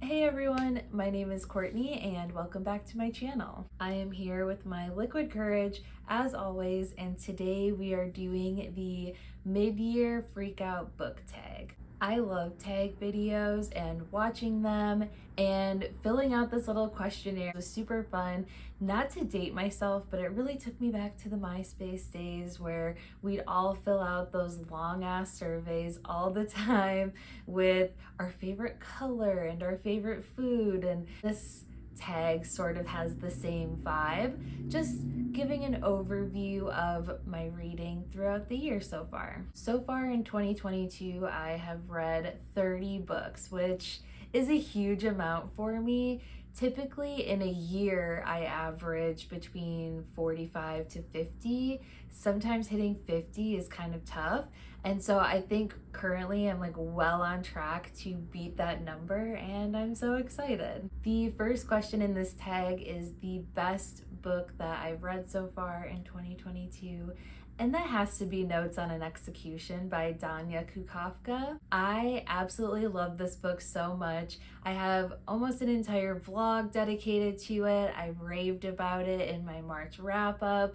Hey everyone, my name is Courtney and welcome back to my channel. I am here with my liquid courage as always, and today we are doing the mid-year freakout book tag. I love tag videos and watching them, and filling out this little questionnaire was super fun. Not to date myself, but it really took me back to the MySpace days where we'd all fill out those long ass surveys all the time with our favorite color and our favorite food, and this tag sort of has the same vibe, just giving an overview of my reading throughout the year so far. So far in 2022, I have read 30 books, which is a huge amount for me. Typically in a year, I average between 45 to 50. Sometimes hitting 50 is kind of tough. And so I think currently I'm well on track to beat that number, and I'm so excited. The first question in this tag is the best book that I've read so far in 2022. And that has to be Notes on an Execution by Danya Kukafka. I absolutely love this book so much. I have almost an entire vlog dedicated to it. I raved about it in my March wrap up.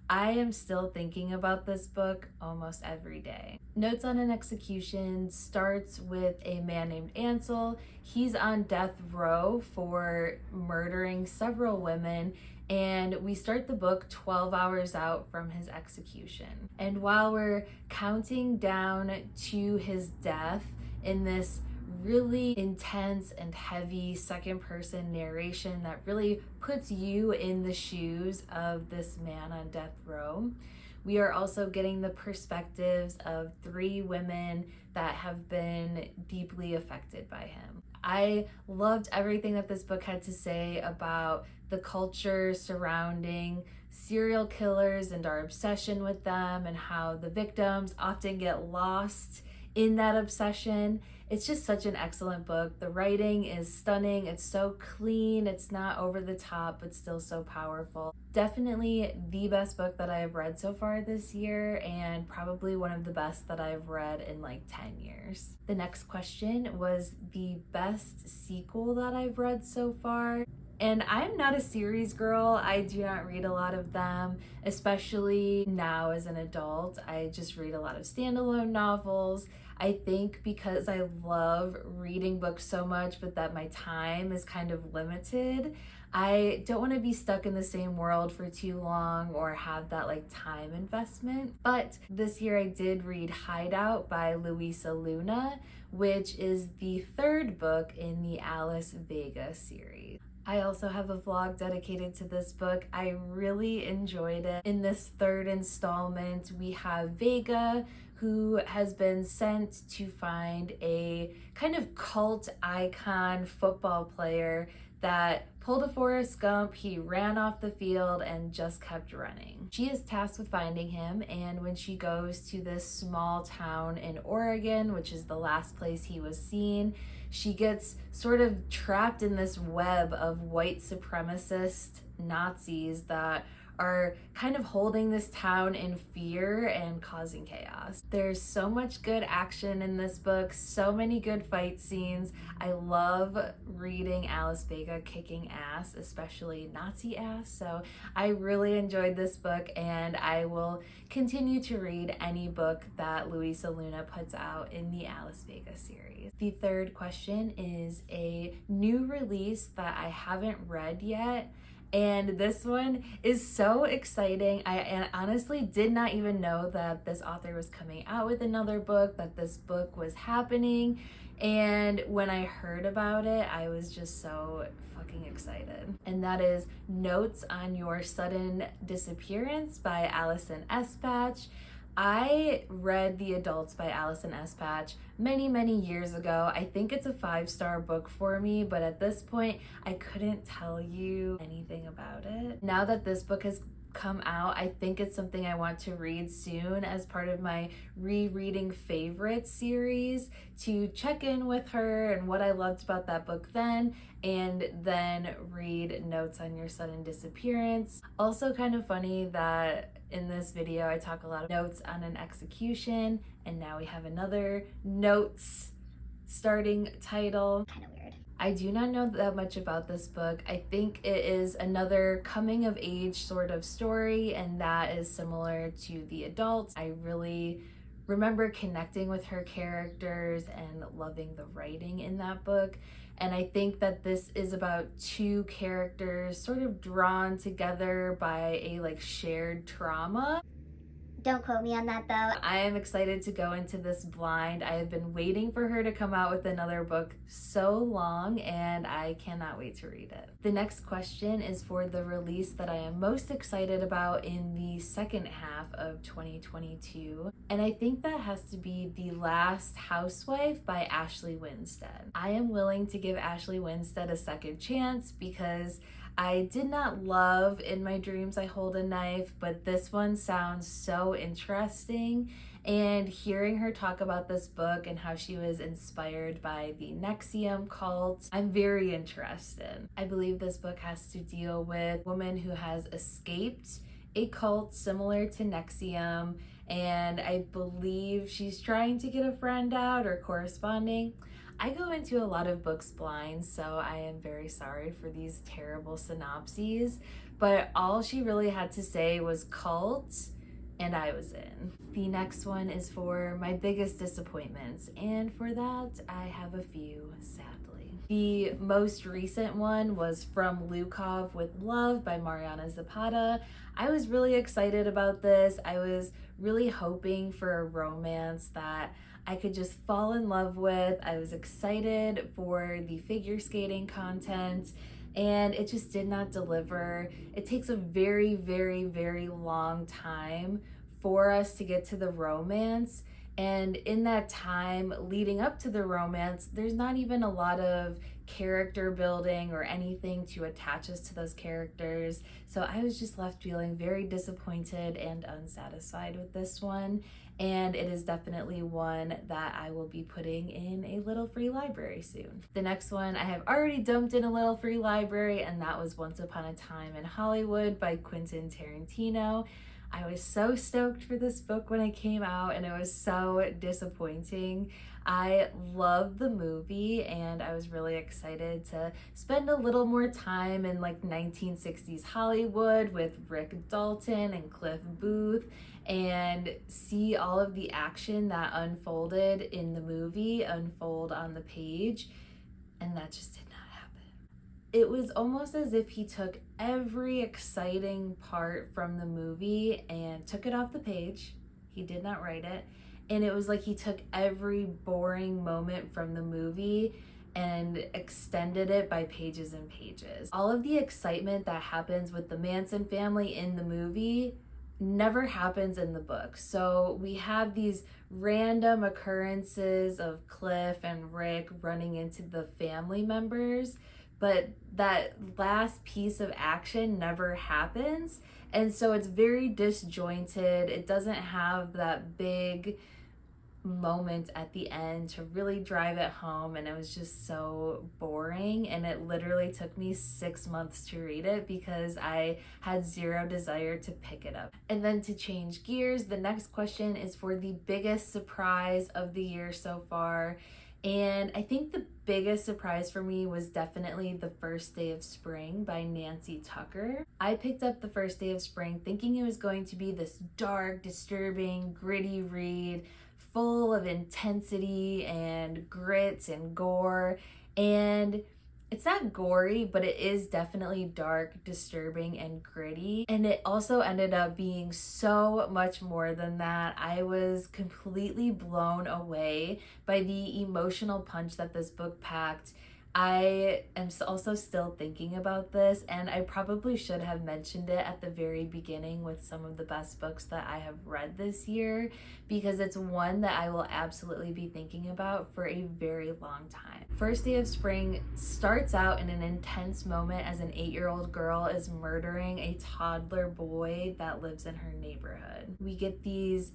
I am still thinking about this book almost every day. Notes on an Execution starts with a man named Ansel. He's on death row for murdering several women, and we start the book 12 hours out from his execution. And while we're counting down to his death in this really intense and heavy second person narration that really puts you in the shoes of this man on death row, we are also getting the perspectives of 3 women that have been deeply affected by him. I loved everything that this book had to say about the culture surrounding serial killers and our obsession with them, and how the victims often get lost in that obsession. It's just such an excellent book. The writing is stunning. It's so clean. It's not over the top, but still so powerful. Definitely the best book that I have read so far this year, and probably one of the best that I've read in 10 years. The next question was the best sequel that I've read so far. And I'm not a series girl. I do not read a lot of them, especially now as an adult. I just read a lot of standalone novels. I think because I love reading books so much, but that my time is kind of limited, I don't want to be stuck in the same world for too long or have that time investment. But this year I did read Hideout by Luisa Luna, which is the 3rd book in the Alice Vega series. I also have a vlog dedicated to this book. I really enjoyed it. In this 3rd installment, we have Vega, who has been sent to find a kind of cult icon football player that pulled a Forrest Gump. He ran off the field and just kept running. She is tasked with finding him, and when she goes to this small town in Oregon, which is the last place he was seen, she gets sort of trapped in this web of white supremacist Nazis that are kind of holding this town in fear and causing chaos. There's so much good action in this book, so many good fight scenes. I love reading Alice Vega kicking ass, especially Nazi ass, so I really enjoyed this book, and I will continue to read any book that Luisa Luna puts out in the Alice Vega series. The 3rd question is a new release that I haven't read yet, and this one is so exciting. I honestly did not even know that this author was coming out with another book, that this book was happening. And when I heard about it, I was just so fucking excited. And that is Notes on Your Sudden Disappearance by Allison Espach. I read The Adults by Allison Espach many years ago. I think it's a 5-star book for me, but at this point, I couldn't tell you anything about it. Now that this book has come out, I think it's something I want to read soon as part of my rereading favorites series, to check in with her and what I loved about that book then, and then read Notes on Your Sudden Disappearance. Also kind of funny that in this video I talk a lot of notes on an execution, and now we have another notes starting title. Kind of weird. I do not know that much about this book. I think it is another coming of age sort of story, and that is similar to The Adults. I really remember connecting with her characters and loving the writing in that book. And I think that this is about two characters sort of drawn together by a shared trauma. Don't quote me on that though. I am excited to go into this blind. I have been waiting for her to come out with another book so long, and I cannot wait to read it. The next question is for the release that I am most excited about in the second half of 2022, and I think that has to be The Last Housewife by Ashley Winstead. I am willing to give Ashley Winstead a second chance because I did not love In My Dreams I Hold a Knife, but this one sounds so interesting. And hearing her talk about this book and how she was inspired by the NXIVM cult, I'm very interested. I believe this book has to deal with a woman who has escaped a cult similar to NXIVM, and I believe she's trying to get a friend out or corresponding. I go into a lot of books blind, so I am very sorry for these terrible synopses, but all she really had to say was cult, and I was in. The next one is for my biggest disappointments, and for that, I have a few, sadly. The most recent one was From Lukov with Love by Mariana Zapata. I was really excited about this. I was really hoping for a romance that I could just fall in love with. I was excited for the figure skating content, and it just did not deliver. It takes a very, very, very long time for us to get to the romance. And in that time leading up to the romance, there's not even a lot of character building or anything to attach us to those characters. So I was just left feeling very disappointed and unsatisfied with this one. And it is definitely one that I will be putting in a little free library soon. The next one I have already dumped in a little free library, and that was Once Upon a Time in Hollywood by Quentin Tarantino. I was so stoked for this book when it came out, and it was so disappointing. I loved the movie, and I was really excited to spend a little more time in 1960s Hollywood with Rick Dalton and Cliff Booth, and see all of the action that unfolded in the movie unfold on the page, and that just did not happen. It was almost as if he took every exciting part from the movie and took it off the page. He did not write it. And it was like he took every boring moment from the movie and extended it by pages and pages. All of the excitement that happens with the Manson family in the movie never happens in the book. So we have these random occurrences of Cliff and Rick running into the family members, but that last piece of action never happens. And so it's very disjointed. It doesn't have that big moment at the end to really drive it home, and it was just so boring, and it literally took me 6 months to read it because I had zero desire to pick it up. And then to change gears, the next question is for the biggest surprise of the year so far, and I think the biggest surprise for me was definitely The First Day of Spring by Nancy Tucker. I picked up The First Day of Spring thinking it was going to be this dark, disturbing, gritty read full of intensity and grit and gore, and it's not gory, but it is definitely dark, disturbing, and gritty. And it also ended up being so much more than that. I was completely blown away by the emotional punch that this book packed. I am also still thinking about this, and I probably should have mentioned it at the very beginning with some of the best books that I have read this year, because it's one that I will absolutely be thinking about for a very long time. First Day of Spring starts out in an intense moment as an 8-year-old girl is murdering a toddler boy that lives in her neighborhood. We get these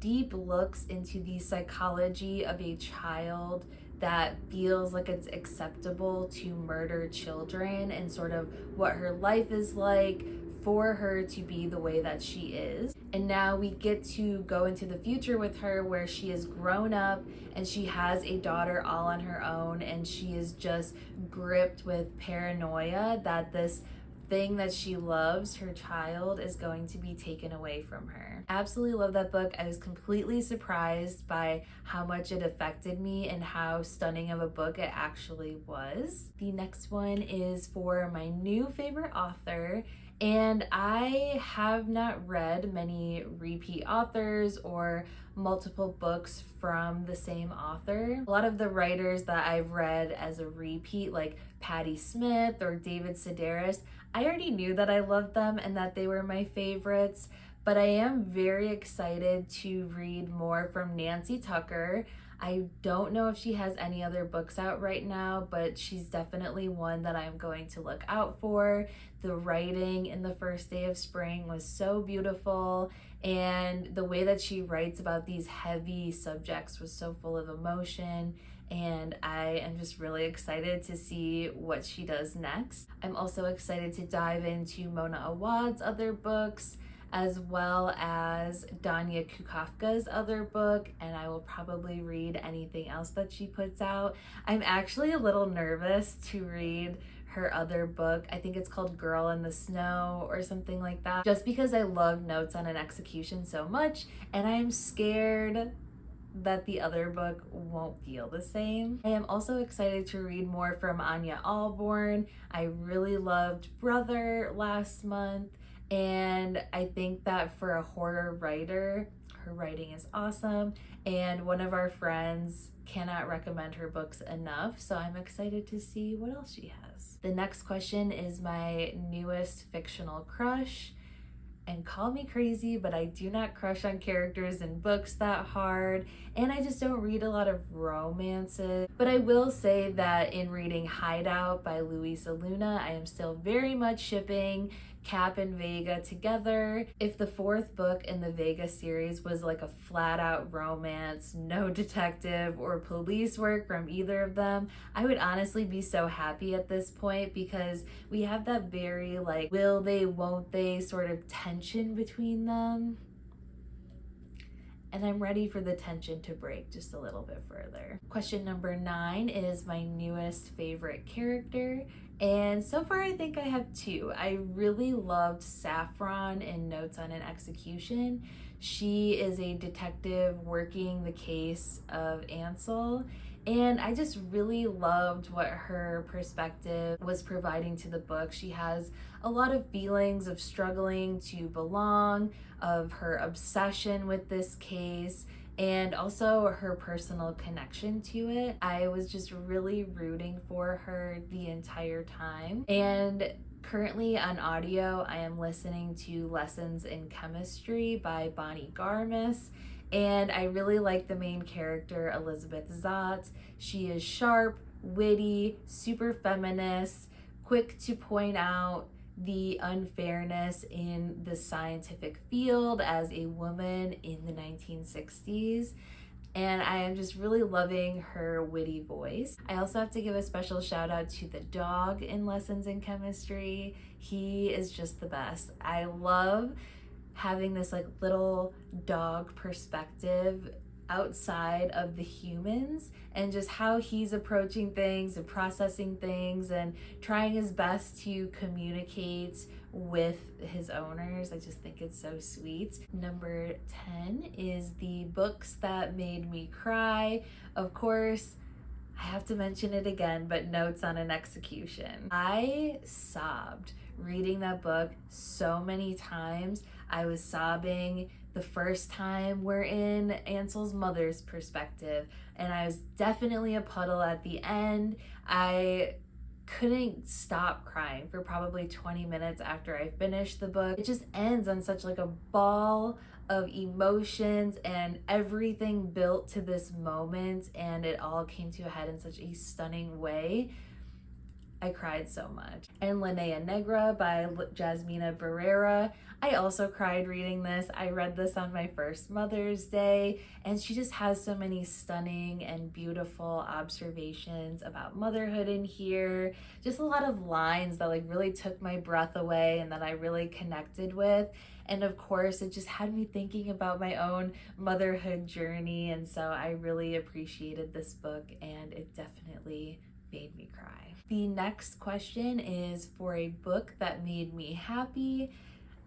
deep looks into the psychology of a child that feels like it's acceptable to murder children, and sort of what her life is like for her to be the way that she is. And now we get to go into the future with her where she is grown up and she has a daughter all on her own, and she is just gripped with paranoia that this thing that she loves, her child, is going to be taken away from her. Absolutely love that book. I was completely surprised by how much it affected me and how stunning of a book it actually was. The next one is for my new favorite author, and I have not read many repeat authors or multiple books from the same author. A lot of the writers that I've read as a repeat, like Patti Smith or David Sedaris, I already knew that I loved them and that they were my favorites, but I am very excited to read more from Nancy Tucker. I don't know if she has any other books out right now, but she's definitely one that I'm going to look out for. The writing in The First Day of Spring was so beautiful, and the way that she writes about these heavy subjects was so full of emotion, and I am just really excited to see what she does next. I'm also excited to dive into Mona Awad's other books, as well as Danya Kukafka's other book, and I will probably read anything else that she puts out. I'm actually a little nervous to read her other book. I think it's called Girl in the Snow or something like that, just because I love Notes on an Execution so much, and I'm scared that the other book won't feel the same. I am also excited to read more from Anya Alborn. I really loved Brother last month, and I think that for a horror writer, her writing is awesome, and one of our friends cannot recommend her books enough, so I'm excited to see what else she has. The next question is my newest fictional crush. And call me crazy, but I do not crush on characters in books that hard, and I just don't read a lot of romances. But I will say that in reading Hideout by Luisa Luna, I am still very much shipping Cap and Vega together. If the fourth book in the Vega series was like a flat out romance, no detective or police work from either of them, I would honestly be so happy at this point, because we have that very like will they, won't they sort of tension between them. And I'm ready for the tension to break just a little bit further. Question number 9 is my newest favorite character. And so far I think I have 2. I really loved Saffron in Notes on an Execution. She is a detective working the case of Ansel, and I just really loved what her perspective was providing to the book. She has a lot of feelings of struggling to belong, of her obsession with this case, and also her personal connection to it. I was just really rooting for her the entire time. And currently on audio, I am listening to Lessons in Chemistry by Bonnie Garmis, and I really like the main character, Elizabeth Zott. She is sharp, witty, super feminist, quick to point out the unfairness in the scientific field as a woman in the 1960s. And I am just really loving her witty voice. I also have to give a special shout out to the dog in Lessons in Chemistry. He is just the best. I love having this like little dog perspective outside of the humans, and just how he's approaching things and processing things and trying his best to communicate with his owners. I just think it's so sweet. Number 10 is the books that made me cry. Of course, I have to mention it again, but Notes on an Execution. I sobbed reading that book so many times. I was sobbing the first time we're in Ansel's mother's perspective, and I was definitely a puddle at the end. I couldn't stop crying for probably 20 minutes after I finished the book. It just ends on such like a ball of emotions, and everything built to this moment, and it all came to a head in such a stunning way. I cried so much. And Linnea Negra by Jasmina Barrera. I also cried reading this. I read this on my first Mother's Day, and she just has so many stunning and beautiful observations about motherhood in here. Just a lot of lines that like really took my breath away and that I really connected with. And of course, it just had me thinking about my own motherhood journey. And so I really appreciated this book, and it definitely made me cry. The next question is for a book that made me happy.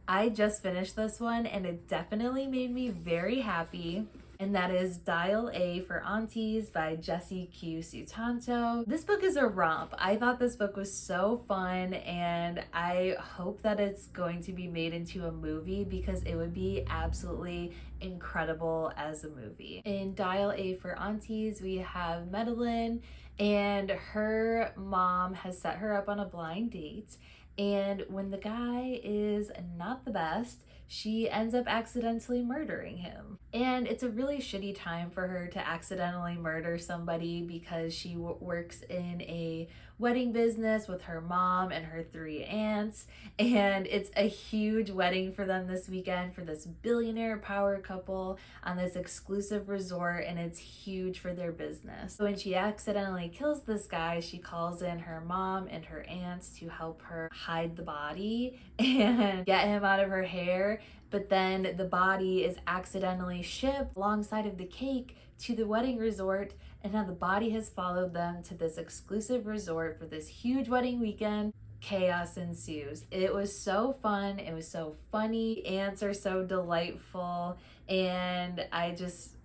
I just finished this one and it definitely made me very happy. And that is Dial A for Aunties by Jessie Q. Sutanto. This book is a romp. I thought this book was so fun, and I hope that it's going to be made into a movie because it would be absolutely incredible as a movie. In Dial A for Aunties, we have Madeline, and her mom has set her up on a blind date. And when the guy is not the best, she ends up accidentally murdering him. And it's a really shitty time for her to accidentally murder somebody because she works in a wedding business with her mom and her 3 aunts. And it's a huge wedding for them this weekend for this billionaire power couple on this exclusive resort, and it's huge for their business. So when she accidentally kills this guy, she calls in her mom and her aunts to help her hide the body and get him out of her hair. But then the body is accidentally shipped alongside of the cake to the wedding resort, and now the body has followed them to this exclusive resort for this huge wedding weekend. Chaos ensues. It was so fun. It was so funny. Aunts are so delightful, and I just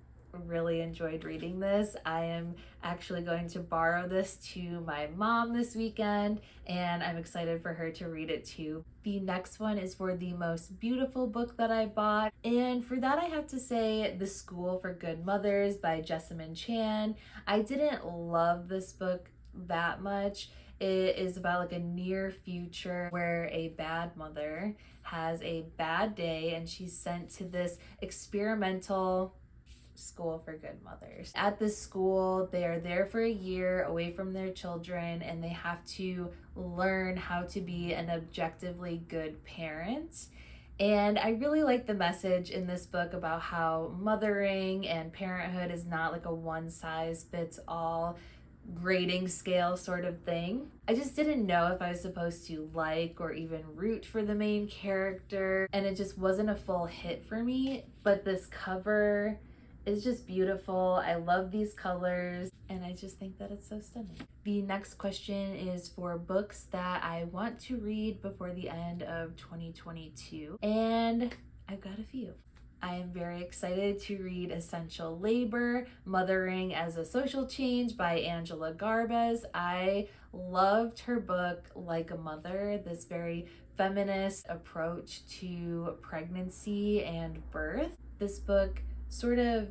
really enjoyed reading this. I am actually going to borrow this to my mom this weekend, and I'm excited for her to read it too. The next one is for the most beautiful book that I bought, and for that I have to say The School for Good Mothers by Jessamine Chan. I didn't love this book that much. It is about like a near future where a bad mother has a bad day and she's sent to this experimental school for good mothers. At this school, they are there for a year away from their children, and they have to learn how to be an objectively good parent. And I really like the message in this book about how mothering and parenthood is not like a one-size-fits-all grading scale sort of thing. I just didn't know if I was supposed to like or even root for the main character, and it just wasn't a full hit for me. But this cover is just beautiful. I love these colors, and I just think that it's so stunning. The next question is for books that I want to read before the end of 2022, and I've got a few. I am very excited to read Essential Labor, Mothering as a Social Change by Angela Garbes. I loved her book, Like a Mother, this very feminist approach to pregnancy and birth. This book sort of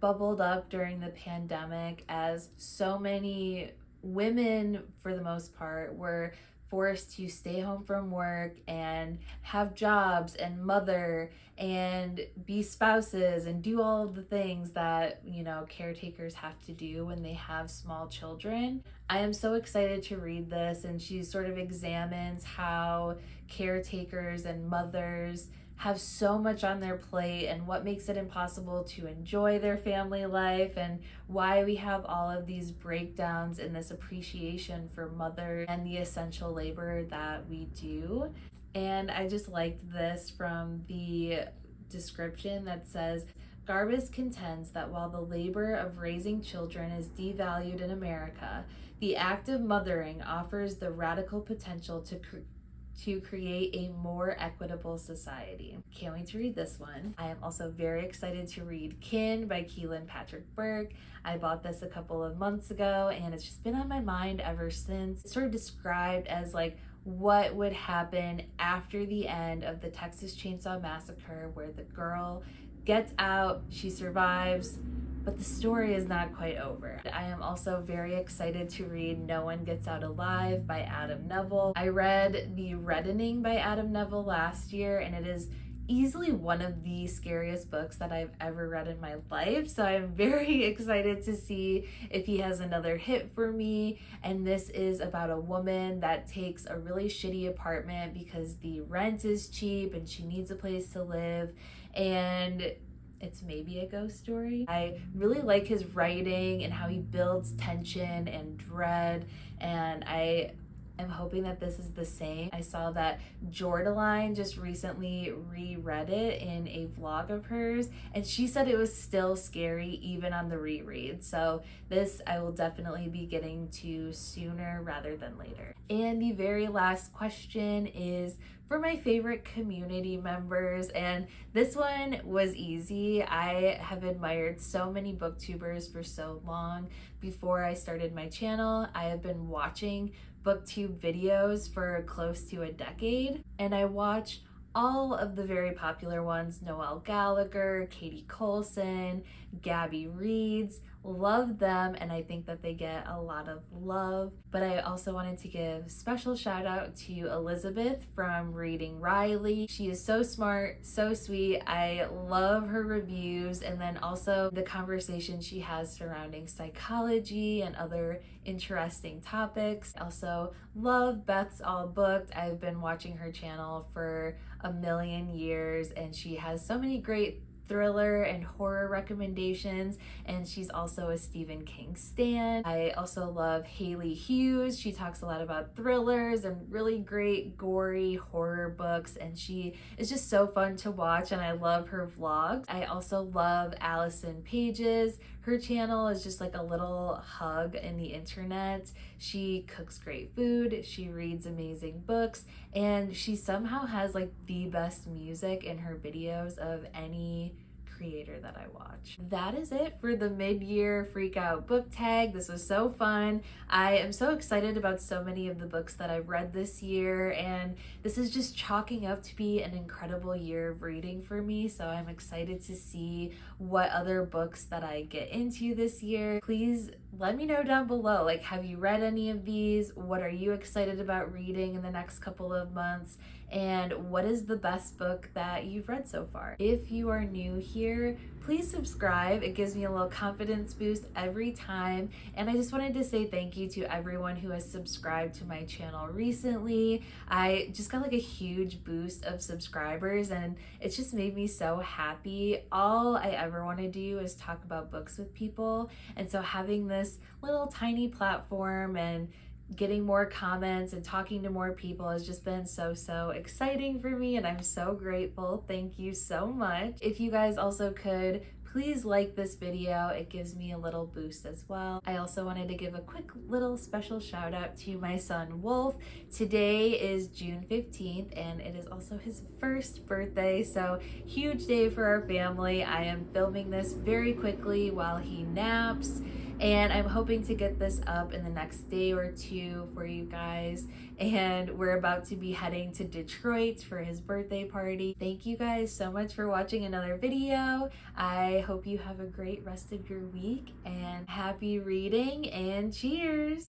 bubbled up during the pandemic as so many women, for the most part, were forced to stay home from work and have jobs and mother and be spouses and do all of the things that, you know, caretakers have to do when they have small children. I am so excited to read this, and she sort of examines how caretakers and mothers have so much on their plate and what makes it impossible to enjoy their family life, and why we have all of these breakdowns in this appreciation for mother and the essential labor that we do. And I just liked this from the description that says, Garbes contends that while the labor of raising children is devalued in America, the act of mothering offers the radical potential to create a more equitable society. Can't wait to read this one. I am also very excited to read Kin by Keelan Patrick Burke. I bought this a couple of months ago, and it's just been on my mind ever since. It's sort of described as like what would happen after the end of the Texas Chainsaw Massacre, where the girl gets out, she survives, but the story is not quite over. I am also very excited to read No One Gets Out Alive by Adam Neville. I read The Reddening by Adam Neville last year, and it is easily one of the scariest books that I've ever read in my life. So I'm very excited to see if he has another hit for me. And this is about a woman that takes a really shitty apartment because the rent is cheap and she needs a place to live. And it's maybe a ghost story. I really like his writing and how he builds tension and dread, and I'm hoping that this is the same. I saw that Jordaline just recently reread it in a vlog of hers, and she said it was still scary even on the reread. So this I will definitely be getting to sooner rather than later. And the very last question is for my favorite community members, and this one was easy. I have admired so many booktubers for so long. Before I started my channel, I have been watching booktube videos for close to a decade, and I watch all of the very popular ones: Noelle Gallagher, Katie Coulson, Gabby Reeds. Love them, and I think that they get a lot of love. But I also wanted to give special shout out to Elizabeth from Reading Riley. She is so smart, so sweet. I love her reviews, and then also the conversation she has surrounding psychology and other interesting topics. I also love Beth's All Booked. I've been watching her channel for a million years, and she has so many great thriller and horror recommendations, and she's also a Stephen King stan. I also love Haley Hughes. She talks a lot about thrillers and really great gory horror books, and she is just so fun to watch, and I love her vlogs. I also love Allison Pages. Her channel is just like a little hug in the internet. She cooks great food, she reads amazing books, and she somehow has like the best music in her videos of any creator that I watch. That is it for the mid-year freak out book tag. This was so fun. I am so excited about so many of the books that I've read this year, and this is just chalking up to be an incredible year of reading for me. So I'm excited to see what other books that I get into this year. Please let me know down below, like, have you read any of these? What are you excited about reading in the next couple of months? And what is the best book that you've read so far? If you are new here, please subscribe. It gives me a little confidence boost every time. And I just wanted to say thank you to everyone who has subscribed to my channel recently. I just got like a huge boost of subscribers, and it's just made me so happy. All I ever want to do is talk about books with people. And so having this little tiny platform and getting more comments and talking to more people has just been so exciting for me, and I'm so grateful. Thank you so much. If you guys also could please like this video, it gives me a little boost as well. I also wanted to give a quick little special shout out to my son Wolf. Today is June 15th, and it is also his first birthday, so huge day for our family. I am filming this very quickly while he naps, and I'm hoping to get this up in the next day or two for you guys. And we're about to be heading to Detroit for his birthday party. Thank you guys so much for watching another video. I hope you have a great rest of your week, and happy reading, and cheers!